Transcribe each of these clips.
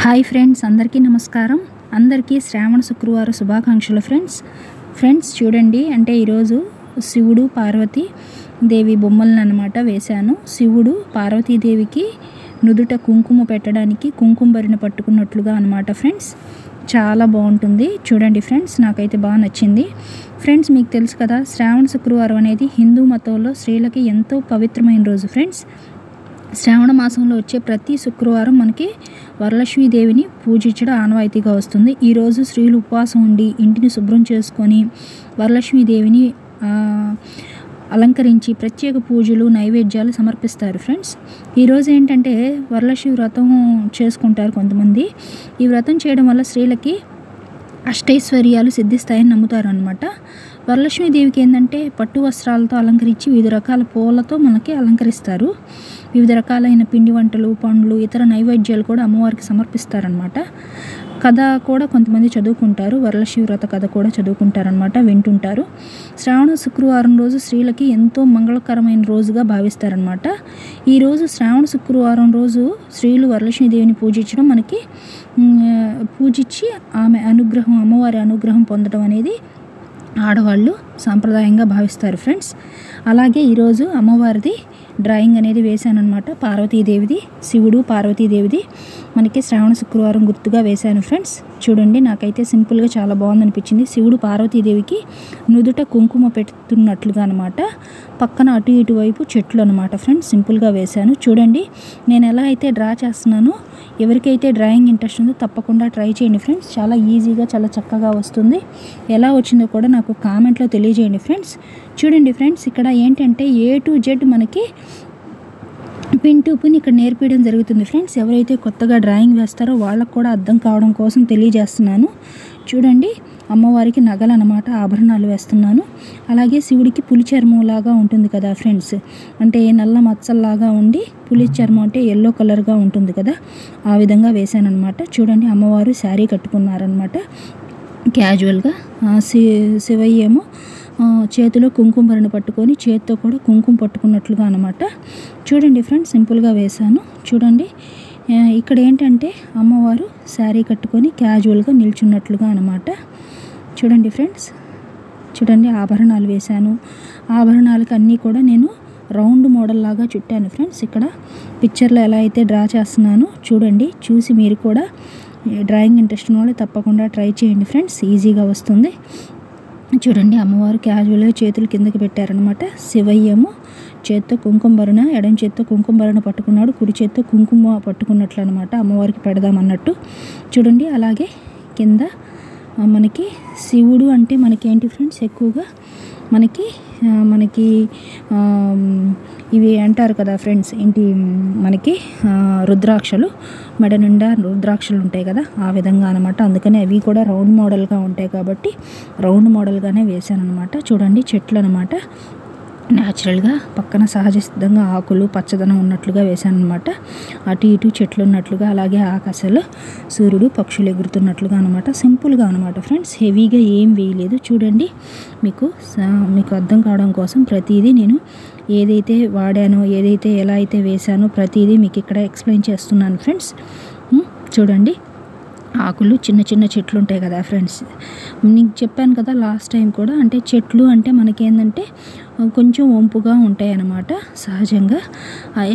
Hi friends, అందరికీ నమస్కారం. అందరికీ శ్రావణ శుక్రవార శుభాకాంక్షలు ఫ్రెండ్స్ చూడండి, అంటే ఈరోజు శివుడు పార్వతీ దేవి బొమ్మలను అన్నమాట వేశాను. శివుడు పార్వతీదేవికి నుదుట కుంకుమ పెట్టడానికి కుంకుమ భరిణ పట్టుకున్నట్లుగా అన్నమాట ఫ్రెండ్స్. చాలా బాగుంటుంది చూడండి ఫ్రెండ్స్, నాకైతే బాగా నచ్చింది ఫ్రెండ్స్. మీకు తెలుసు కదా, శ్రావణ శుక్రవారం అనేది హిందూ మతంలో స్త్రీలకి ఎంతో పవిత్రమైన రోజు ఫ్రెండ్స్. శ్రావణ మాసంలో వచ్చే ప్రతి శుక్రవారం మనకి వరలక్ష్మీదేవిని పూజించడం ఆనవాయితీగా వస్తుంది. ఈరోజు స్త్రీలు ఉపవాసం ఉండి ఇంటిని శుభ్రం చేసుకొని వరలక్ష్మీదేవిని అలంకరించి ప్రత్యేక పూజలు నైవేద్యాలు సమర్పిస్తారు ఫ్రెండ్స్. ఈరోజు ఏంటంటే వరలక్ష్మి వ్రతం చేసుకుంటారు కొంతమంది. ఈ వ్రతం చేయడం వల్ల స్త్రీలకి అష్టైశ్వర్యాలు సిద్ధిస్తాయని నమ్ముతారు అన్నమాట. వరలక్ష్మీదేవికి ఏంటంటే పట్టు వస్త్రాలతో అలంకరించి వివిధ రకాల పూలతో మనకి అలంకరిస్తారు. వివిధ రకాలైన పిండి వంటలు, పండ్లు, ఇతర నైవేద్యాలు కూడా అమ్మవారికి సమర్పిస్తారనమాట. కథ కూడా కొంతమంది చదువుకుంటారు, వరలక్ష్మి వ్రత కథ కూడా చదువుకుంటారనమాట, వింటుంటారు. శ్రావణ శుక్రవారం రోజు స్త్రీలకి ఎంతో మంగళకరమైన రోజుగా భావిస్తారనమాట. ఈరోజు శ్రావణ శుక్రవారం రోజు స్త్రీలు వరలక్ష్మీదేవిని పూజించడం, మనకి పూజించి ఆమె అనుగ్రహం, అమ్మవారి అనుగ్రహం పొందడం అనేది ఆడవాళ్ళు సాంప్రదాయంగా భావిస్తారు ఫ్రెండ్స్. అలాగే ఈరోజు అమ్మవారిది డ్రాయింగ్ అనేది వేశాను అనమాట. పార్వతీదేవిది, శివుడు పార్వతీదేవిది మనకి శ్రావణ శుక్రవారం గుర్తుగా వేశాను ఫ్రెండ్స్. చూడండి, నాకైతే సింపుల్గా చాలా బాగుంది అనిపించింది. శివుడు పార్వతీదేవికి నుదుట కుంకుమ పెడుతున్నట్లుగా అనమాట. పక్కన అటు ఇటు వైపు చెట్లు అనమాట ఫ్రెండ్స్. సింపుల్గా వేశాను. చూడండి, నేను ఎలా అయితే డ్రా చేస్తున్నానో, ఎవరికైతే డ్రాయింగ్ ఇంట్రెస్ట్ ఉందో తప్పకుండా ట్రై చేయండి ఫ్రెండ్స్. చాలా ఈజీగా, చాలా చక్కగా వస్తుంది. ఎలా వచ్చిందో కూడా నాకు కామెంట్లో తెలియజేయండి ఫ్రెండ్స్. చూడండి ఫ్రెండ్స్, ఇక్కడ ఏంటంటే A to Z మనకి పిన్ టు పిన్ ఇక్కడ నేర్పించడం జరుగుతుంది ఫ్రెండ్స్. ఎవరైతే కొత్తగా డ్రాయింగ్ వేస్తారో వాళ్ళకు కూడా అర్థం కావడం కోసం తెలియజేస్తున్నాను. చూడండి, అమ్మవారికి నగలు అన్నమాట, ఆభరణాలు వేస్తున్నాను. అలాగే శివుడికి పులి చర్మం లాగా ఉంటుంది కదా ఫ్రెండ్స్, అంటే నల్ల మచ్చల్లాగా ఉండి పులి చర్మం అంటే ఎల్లో కలర్గా ఉంటుంది కదా, ఆ విధంగా వేశాను అనమాట. చూడండి, అమ్మవారు శారీ కట్టుకున్నారనమాట క్యాజువల్గా. శివయ్య ఏమో చేతిలో కుంకుమ భరణ పట్టుకొని చేతితో కూడా కుంకుమ పట్టుకున్నట్లుగా అనమాట. చూడండి ఫ్రెండ్స్, సింపుల్గా వేశాను. చూడండి, ఇక్కడ ఏంటంటే అమ్మవారు శారీ కట్టుకొని క్యాజువల్గా నిల్చున్నట్లుగా అనమాట. చూడండి ఫ్రెండ్స్, చూడండి, ఆభరణాలు వేశాను. ఆభరణాలకు అన్నీ కూడా నేను రౌండ్ మోడల్ లాగా చుట్టాను ఫ్రెండ్స్. ఇక్కడ పిక్చర్లో ఎలా అయితే డ్రా చేస్తున్నానో చూడండి, చూసి మీరు కూడా డ్రాయింగ్ ఇంట్రెస్ట్ ఉన్న వాళ్ళు తప్పకుండా ట్రై చేయండి ఫ్రెండ్స్. ఈజీగా వస్తుంది. చూడండి, అమ్మవారు క్యాజువల్గా చేతులు కిందకి పెట్టారనమాట. శివయ్యేమో చేత్తో కుంకుమ భరణ, ఎడం చేత్తో కుంకుమ భరణ పట్టుకున్నాడు, కుడి చేత్తో కుంకుమ పట్టుకున్నట్లు అనమాట, అమ్మవారికి పెడదామన్నట్టు. చూడండి, అలాగే కింద మనకి శివుడు అంటే మనకేంటి ఫ్రెండ్స్, ఎక్కువగా మనకి ఇవి అంటారు కదా ఫ్రెండ్స్, ఏంటి మనకి రుద్రాక్షలు, మెడ నిండా రుద్రాక్షలు ఉంటాయి కదా, ఆ విధంగా అనమాట. అందుకని అవి కూడా రౌండ్ మోడల్గా ఉంటాయి కాబట్టి రౌండ్ మోడల్గానే వేశాను అనమాట. చూడండి, చెట్లు అనమాట, న్యాచురల్గా పక్కన సహజ సిద్ధంగా ఆకులు పచ్చదనం ఉన్నట్లుగా వేశాను అనమాట. అటు ఇటు చెట్లు ఉన్నట్లుగా, అలాగే ఆకాశాలు సూర్యుడు పక్షులు ఎగురుతున్నట్లుగా అనమాట. సింపుల్గా అనమాట ఫ్రెండ్స్, హెవీగా ఏం వేయలేదు. చూడండి, మీకు అర్థం కావడం కోసం ప్రతిదీ నేను ఏదైతే వాడానో, ఏదైతే ఎలా అయితే వేశానో ప్రతిదీ మీకు ఇక్కడ ఎక్స్ప్లెయిన్ చేస్తున్నాను ఫ్రెండ్స్. చూడండి, ఆకులు చిన్న చిన్న చెట్లు ఉంటాయి కదా ఫ్రెండ్స్, నీకు చెప్పాను కదా లాస్ట్ టైం కూడా, అంటే చెట్లు అంటే మనకేందంటే కొంచెం వంపుగా ఉంటాయి అన్నమాట. సహజంగా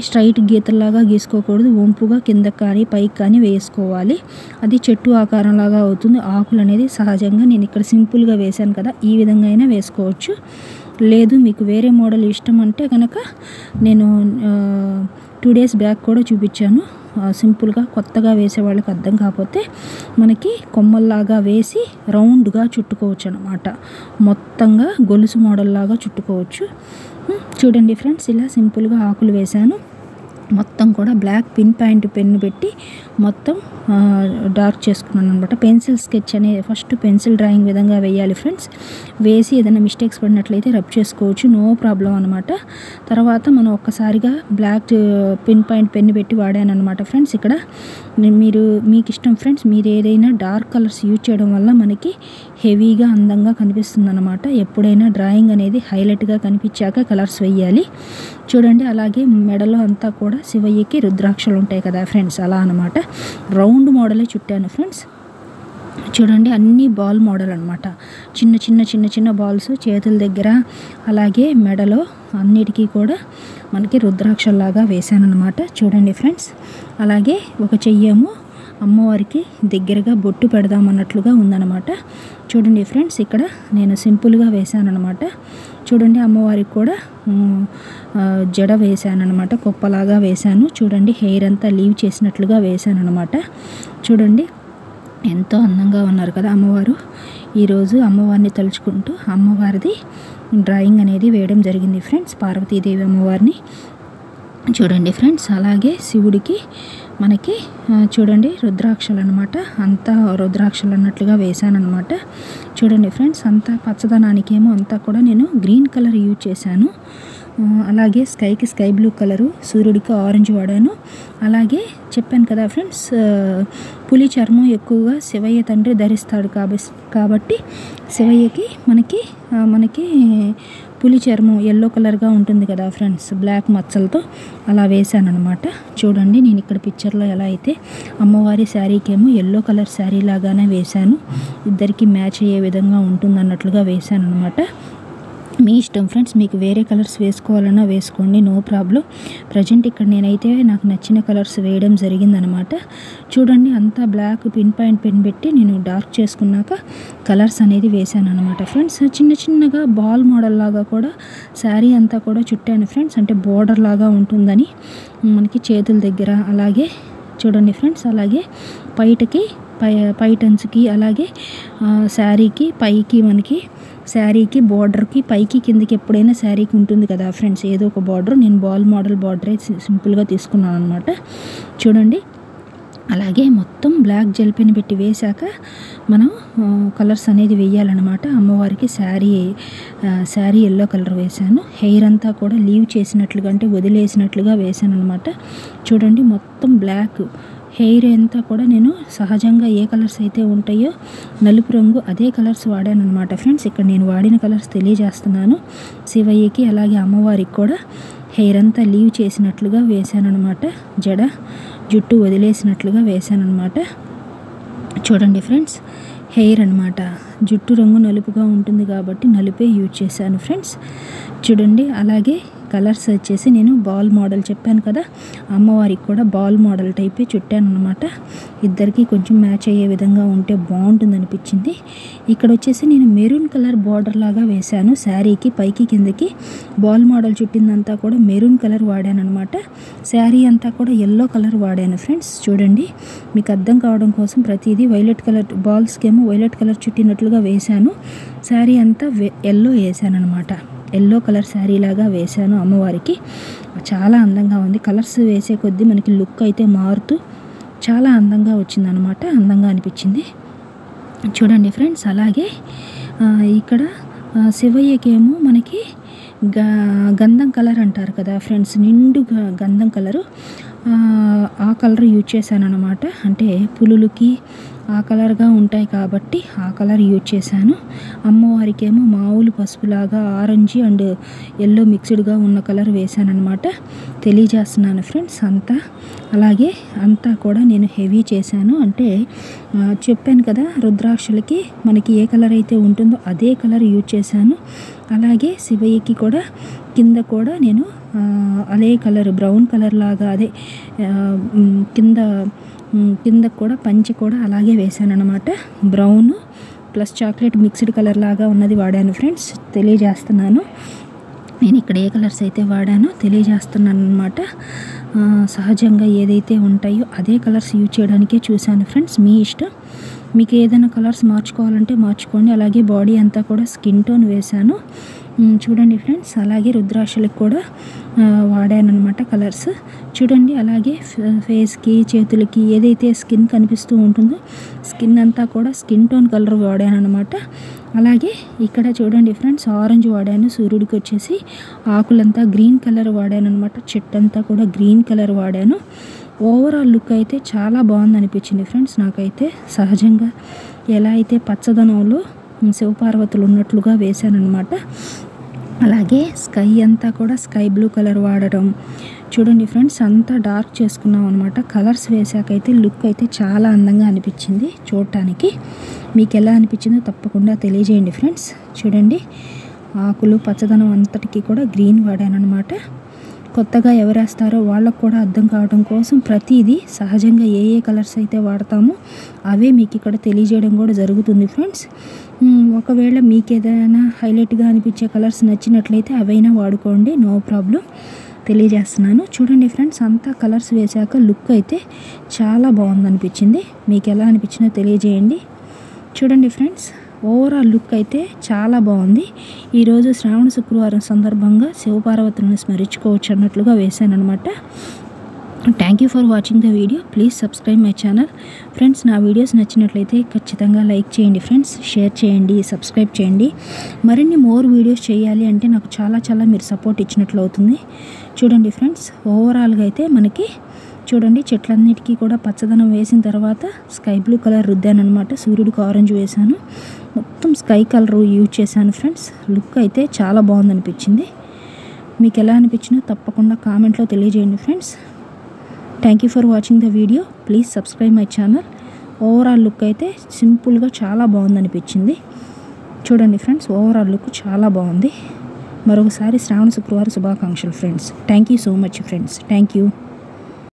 స్ట్రైట్ గీతల్లాగా గీసుకోకూడదు, వంపుగా కిందకి కానీ పైకి కానీ వేసుకోవాలి. అది చెట్టు ఆకారంలాగా అవుతుంది. ఆకులు అనేది సహజంగా నేను ఇక్కడ సింపుల్గా వేశాను కదా, ఈ విధంగా అయినా వేసుకోవచ్చు. లేదు మీకు వేరే మోడల్ ఇష్టం అంటే కనుక నేను 2 days బ్యాక్ కూడా చూపించాను. సింపుల్గా కొత్తగా వేసే వాళ్ళకి అర్థం కాకపోతే మనకి కొమ్మల్లాగా వేసి రౌండ్గా చుట్టుకోవచ్చు అనమాట. మొత్తంగా గొలుసు మోడల్ లాగా చుట్టుకోవచ్చు. చూడండి ఫ్రెండ్స్, ఇలా సింపుల్గా ఆకులు వేశాను. మొత్తం కూడా బ్లాక్ పిన్ పాయింట్ పెన్ను పెట్టి మొత్తం డార్క్ చేసుకున్నాను అనమాట. పెన్సిల్ స్కెచ్ అనేది ఫస్ట్ పెన్సిల్ డ్రాయింగ్ విధంగా వేయాలి ఫ్రెండ్స్. వేసి ఏదైనా మిస్టేక్స్ పడినట్లయితే రబ్ చేసుకోవచ్చు, నో ప్రాబ్లం అనమాట. తర్వాత మనం ఒక్కసారిగా బ్లాక్ పిన్ పాయింట్ పెన్ను పెట్టి వాడాను అనమాట ఫ్రెండ్స్. ఇక్కడ మీకు ఇష్టం ఫ్రెండ్స్, మీరు ఏదైనా డార్క్ కలర్స్ యూజ్ చేయడం వల్ల మనకి హెవీగా అందంగా కనిపిస్తుందన్నమాట. ఎప్పుడైనా డ్రాయింగ్ అనేది హైలైట్గా కనిపించాక కలర్స్ వేయాలి. చూడండి అలాగే మెడలో అంతా కూడా శివయ్యకి రుద్రాక్షలు ఉంటాయి కదా ఫ్రెండ్స్, అలా అనమాట. రౌండ్ మోడలే చుట్టాను ఫ్రెండ్స్. చూడండి అన్నీ బాల్ మోడల్ అనమాట. చిన్న చిన్న చిన్న చిన్న బాల్స్ చేతుల దగ్గర అలాగే మెడలో అన్నిటికీ కూడా మనకి రుద్రాక్షల్లాగా వేసానన్నమాట. చూడండి ఫ్రెండ్స్, అలాగే ఒక చెయ్యేమో అమ్మవారికి దగ్గరగా బొట్టు పెడదామన్నట్లుగా ఉందన్నమాట. చూడండి ఫ్రెండ్స్, ఇక్కడ నేను సింపుల్గా వేసానన్నమాట. చూడండి అమ్మవారికి కూడా జడ వేసానన్నమాట, కొప్పలాగా వేసాను. చూడండి హెయిర్ అంతా లీవ్ చేసినట్లుగా వేసానన్నమాట. చూడండి ఎంతో అందంగా ఉన్నారు కదా అమ్మవారు. ఈరోజు అమ్మవారిని తలుచుకుంటూ అమ్మవారిది డ్రాయింగ్ అనేది వేయడం జరిగింది ఫ్రెండ్స్, పార్వతీదేవి అమ్మవారిని. చూడండి ఫ్రెండ్స్, అలాగే శివుడికి మనకి చూడండి రుద్రాక్షలు అనమాట, అంతా రుద్రాక్షలు అన్నట్లుగా వేసానన్నమాట. చూడండి ఫ్రెండ్స్, అంతా పచ్చదనానికి ఏమో అంతా కూడా నేను గ్రీన్ కలర్ యూజ్ చేశాను. అలాగే స్కైకి స్కై బ్లూ కలరు, సూర్యుడికి ఆరెంజ్ వాడాను. అలాగే చెప్పాను కదా ఫ్రెండ్స్, పులి చర్మం ఎక్కువగా శివయ్య తండ్రి ధరిస్తాడు కాబట్టి శివయ్యకి మనకి పులి చర్మం ఎల్లో కలర్గా ఉంటుంది కదా ఫ్రెండ్స్, బ్లాక్ మచ్చలతో అలా వేసానన్నమాట. చూడండి నేను ఇక్కడ పిక్చర్లో ఎలా అయితే అమ్మవారి శారీకేమో ఎల్లో కలర్ శారీ లాగానే వేశాను, ఇద్దరికి మ్యాచ్ అయ్యే విధంగా ఉంటుందన్నట్లుగా వేశాను అనమాట. మీ ఇష్టం ఫ్రెండ్స్, మీకు వేరే కలర్స్ వేసుకోవాలన్నా వేసుకోండి, నో ప్రాబ్లం. ప్రజెంట్ ఇక్కడ నేనైతే నాకు నచ్చిన కలర్స్ వేయడం జరిగిందనమాట. చూడండి అంతా బ్లాక్ పిన్ పాయింట్ పెన్ పెట్టి నేను డార్క్ చేసుకున్నాక కలర్స్ అనేది వేసాను అనమాట ఫ్రెండ్స్. చిన్న చిన్నగా బాల్ మోడల్ లాగా కూడా శారీ అంతా కూడా చుట్టాను ఫ్రెండ్స్, అంటే బోర్డర్ లాగా ఉంటుందని మనకి చేతుల దగ్గర. అలాగే చూడండి ఫ్రెండ్స్, అలాగే పైటన్స్కి అలాగే శారీకి పైకి మనకి శారీకి బార్డర్కి పైకి కిందకి ఎప్పుడైనా శారీకి ఉంటుంది కదా ఫ్రెండ్స్ ఏదో ఒక బార్డర్, నేను బాల్ మోడల్ బార్డరే సింపుల్గా తీసుకున్నాను అనమాట. చూడండి అలాగే మొత్తం బ్లాక్ జెల్ పెన్ పెట్టి వేశాక మనం కలర్స్ అనేది వేయాలన్నమాట. అమ్మవారికి శారీ ఎల్లో కలర్ వేశాను, హెయిర్ అంతా కూడా లీవ్ చేసినట్లుగా అంటే వదిలేసినట్లుగా వేశాను అనమాట. చూడండి మొత్తం బ్లాక్ హెయిర్ అంతా కూడా నేను సహజంగా ఏ కలర్స్ అయితే ఉంటాయో నలుపు రంగు అదే కలర్స్ వాడాను అనమాట ఫ్రెండ్స్. ఇక్కడ నేను వాడిన కలర్స్ తెలియజేస్తున్నాను. శివయ్యకి అలాగే అమ్మవారికి కూడా హెయిర్ అంతా లీవ్ చేసినట్లుగా వేశాను అనమాట, జుట్టు వదిలేసినట్లుగా వేశాను అనమాట. చూడండి ఫ్రెండ్స్, హెయిర్ అనమాట, జుట్టు రంగు నలుపుగా ఉంటుంది కాబట్టి నలుపే యూజ్ చేశాను ఫ్రెండ్స్. చూడండి అలాగే కలర్స్ వచ్చేసి నేను బాల్ మోడల్ చెప్పాను కదా, అమ్మవారికి కూడా బాల్ మోడల్ టైపే చుట్టాను అనమాట. ఇద్దరికి కొంచెం మ్యాచ్ అయ్యే విధంగా ఉంటే బాగుంటుంది అనిపించింది. ఇక్కడ వచ్చేసి నేను మెరూన్ కలర్ బార్డర్ లాగా వేశాను శారీకి పైకి కిందకి. బాల్ మోడల్ చుట్టిందంతా కూడా మెరూన్ కలర్ వాడాను అనమాట. శారీ అంతా కూడా ఎల్లో కలర్ వాడాను ఫ్రెండ్స్. చూడండి మీకు అర్థం కావడం కోసం ప్రతిదీ వైలెట్ కలర్ బాల్స్కేమో వైలెట్ కలర్ చుట్టినట్లుగా వేశాను, శారీ అంతా ఎల్లో వేసాను అనమాట. ఎల్లో కలర్ శారీ లాగా వేశాను అమ్మవారికి. చాలా అందంగా ఉంది, కలర్స్ వేసే కొద్దీ మనకి లుక్ అయితే మారుతూ చాలా అందంగా వచ్చిందనమాట, అందంగా అనిపించింది. చూడండి ఫ్రెండ్స్, అలాగే ఇక్కడ శివయ్యకేమో మనకి గంధం కలర్ అంటారు కదా ఫ్రెండ్స్, నిండు గంధం కలరు, ఆ కలర్ యూజ్ చేశాను అనమాట. అంటే పులులకి ఆ కలర్గా ఉంటాయి కాబట్టి ఆ కలర్ యూజ్ చేశాను. అమ్మవారికి ఏమో మామూలు పసుపులాగా ఆరెంజ్ అండ్ ఎల్లో మిక్స్డ్గా ఉన్న కలర్ వేశాను అనమాట. తెలియజేస్తున్నాను ఫ్రెండ్స్ అంతా. అలాగే అంతా కూడా నేను హెవీ చేశాను, అంటే చెప్పాను కదా రుద్రాక్షలకి మనకి ఏ కలర్ అయితే ఉంటుందో అదే కలర్ యూజ్ చేశాను. అలాగే శివయ్యకి కూడా కింద కూడా నేను అదే కలర్ బ్రౌన్ కలర్ లాగా అదే కింద కూడా పంచె కూడా అలాగే వేసాను అనమాట. Brown plus chocolate mixed colour లాగా ఉన్నది వాడాను ఫ్రెండ్స్. తెలియజేస్తున్నాను నేను ఇక్కడ ఏ కలర్స్ అయితే వాడానో తెలియజేస్తున్నాను అనమాట. సహజంగా ఏదైతే ఉంటాయో అదే కలర్స్ యూజ్ చేయడానికే చూశాను ఫ్రెండ్స్. మీ ఇష్టం, మీకు ఏదైనా కలర్స్ మార్చుకోవాలంటే మార్చుకోండి. అలాగే బాడీ అంతా కూడా స్కిన్ టోన్ వేశాను. చూడండి ఫ్రెండ్స్, అలాగే రుద్రాక్షలకు కూడా వాడాను అనమాట కలర్స్. చూడండి అలాగే ఫేస్కి చేతులకి ఏదైతే స్కిన్ కనిపిస్తూ ఉంటుందో స్కిన్ అంతా కూడా స్కిన్ టోన్ కలర్ వాడాను అనమాట. అలాగే ఇక్కడ చూడండి ఫ్రెండ్స్, ఆరెంజ్ వాడాను, సూర్యుడికి వచ్చేసి ఆకులంతా గ్రీన్ కలర్ వాడాను అనమాట, చెట్టు అంతా కూడా గ్రీన్ కలర్ వాడాను. ఓవరాల్ లుక్ అయితే చాలా బాగుంది అనిపించింది ఫ్రెండ్స్ నాకైతే. సహజంగా ఎలా అయితే పచ్చదనంలో శివపార్వతులు ఉన్నట్లుగా వేశానన్నమాట. అలాగే స్కై అంతా కూడా స్కై బ్లూ కలర్ వాడడం. చూడండి ఫ్రెండ్స్, అంతా డార్క్ చేసుకున్నాం అనమాట. కలర్స్ వేసాకైతే లుక్ అయితే చాలా అందంగా అనిపించింది చూడటానికి. మీకు ఎలా అనిపించిందో తప్పకుండా తెలియజేయండి ఫ్రెండ్స్. చూడండి, ఆకులు పచ్చదనం అంతటికీ కూడా గ్రీన్ వాడానమాట. కొత్తగా ఎవరేస్తారో వాళ్ళకు కూడా అర్థం కావడం కోసం ప్రతిదీ సహజంగా ఏ కలర్స్ అయితే వాడతామో అవే మీకు ఇక్కడ తెలియజేయడం కూడా జరుగుతుంది ఫ్రెండ్స్. ఒకవేళ మీకు ఏదైనా హైలైట్గా అనిపించే కలర్స్ నచ్చినట్లయితే అవైనా వాడుకోండి, నో ప్రాబ్లం, తెలియజేస్తున్నాను. చూడండి ఫ్రెండ్స్, అంతా కలర్స్ వేశాక లుక్ అయితే చాలా బాగుందనిపించింది. మీకు ఎలా అనిపించిందో తెలియజేయండి. చూడండి ఫ్రెండ్స్, ఓవరాల్ లుక్ అయితే చాలా బాగుంది. ఈరోజు శ్రావణ శుక్రవారం సందర్భంగా శివపార్వతులను స్మరించుకోవచ్చు అన్నట్లుగా వేశానమాట. Thank you for watching the video. Please subscribe my channel. Friends, నా వీడియోస్ నచ్చినట్లయితే ఖచ్చితంగా లైక్ చేయండి ఫ్రెండ్స్, షేర్ చేయండి, సబ్స్క్రైబ్ చేయండి. మరిన్ని మోర్ వీడియోస్ చేయాలి అంటే నాకు చాలా మీరు సపోర్ట్ ఇచ్చినట్లు అవుతుంది. చూడండి ఫ్రెండ్స్, ఓవరాల్గా అయితే మనకి చూడండి చెట్లన్నిటికీ కూడా పచ్చదనం వేసిన తర్వాత స్కై బ్లూ కలర్ రుద్దానమాట. సూర్యుడికి ఆరెంజ్ వేశాను, మొత్తం స్కై కలర్ యూజ్ చేశాను ఫ్రెండ్స్. లుక్ అయితే చాలా బాగుందనిపించింది. మీకు ఎలా అనిపించిందో తప్పకుండా కామెంట్లో తెలియజేయండి friends. Thank you for watching the video. Please subscribe my channel. Overall look అయితే సింపుల్గా చాలా బాగుందనిపించింది. చూడండి ఫ్రెండ్స్, ఓవరాల్ లుక్ చాలా బాగుంది. మరొకసారి శ్రావణ శుక్రవారం శుభాకాంక్షలు friends. Thank you so much friends. Thank you.